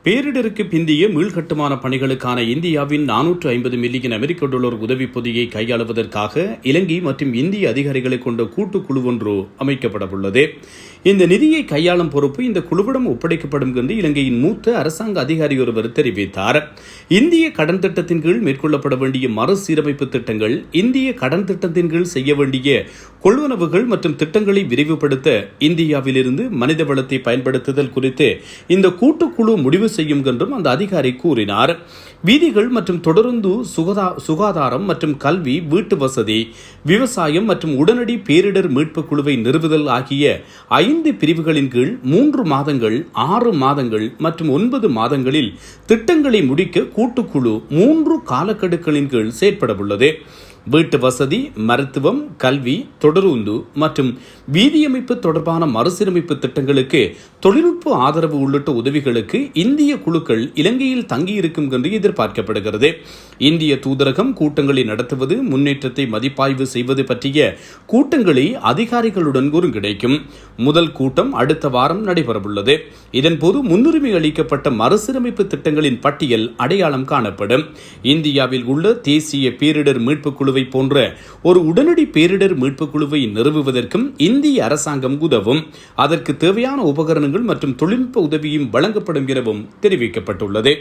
பேரிடருக்கு பிந்திய மீள்கட்டுமான பணிகளுக்கான இந்தியாவின் 450 மில்லியன் அமெரிக்க டாலர் உதவி பொதியை கையாளுவதற்காக இலங்கை மற்றும் இந்திய அதிகாரிகளை கொண்ட கூட்டுக்குழு ஒன்று அமைக்கப்படவுள்ளது. இந்த நிதியை கையாளும் பொறுப்பு இந்த குழுவிடம் ஒப்படைக்கப்படும் என்று இலங்கையின் மூத்த அரசாங்க அதிகாரி ஒருவர் தெரிவித்தார். இந்திய கடன் திட்டத்தின் கீழ் மேற்கொள்ளப்பட வேண்டிய மறுசீரமைப்பு திட்டங்கள், இந்திய கடன் திட்டத்தின் கீழ் செய்ய வேண்டிய கொள்வனவுகள் மற்றும் திட்டங்களை விரிவுபடுத்த இந்தியாவிலிருந்து மனித வளத்தை பயன்படுத்துதல் குறித்து இந்த கூட்டுக்குழு முடிவு செய்யும் என்றும் அந்த அதிகாரி கூறினார். வீதிகள் மற்றும் தொடருந்து சுகாதாரம் மற்றும் கல்வி, வீட்டு வசதி, விவசாயம் மற்றும் உடனடி பேரிடர் மீட்பு குழுவை நிறுவுதல் ஆகிய 5 பிரிவுகளின் கீழ் 3 மாதங்கள், 6 மாதங்கள் மற்றும் 9 மாதங்களில் திட்டங்களை முடிக்க கூட்டுக்குழு 3 காலக்கெடுக்களின் கீழ் செயற்படவுள்ளது. வீட்டு வசதி, மருத்துவம், கல்வி, தொடருந்து மற்றும் வீதியமைப்பு தொடர்பான மறுசீரமைப்பு திட்டங்களுக்கு தொழில்நுட்ப ஆதரவு உள்ளிட்ட உதவிகளுக்கு இந்திய குழுக்கள் இலங்கையில் தங்கியிருக்கும் என்று எதிர்பார்க்கப்படுகிறது. இந்திய தூதரகம் கூட்டங்களை நடத்துவது, முன்னேற்றத்தை மதிப்பாய்வு செய்வது பற்றிய கூட்டங்களை அதிகாரிகளுடன் ஒருங்கிணைக்கும். முதல் கூட்டம் அடுத்த வாரம் நடைபெறவுள்ளது. இதன்போது முன்னுரிமை அளிக்கப்பட்ட மறுசீரமைப்பு திட்டங்களின் பட்டியல் அடையாளம் காணப்படும். இந்தியாவில் உள்ள தேசிய பேரிடர் மீட்பு குழுவை போன்ற ஒரு உடனடி பேரிடர் மீட்பு குழுவை நிறுவுவதற்கும் இந்திய அரசாங்கம் உதவும். அதற்கு தேவையான உபகரணங்கள் மற்றும் தொழில்நுட்ப உதவியும் வழங்கப்படும் எனவும் தெரிவிக்கப்பட்டுள்ளது.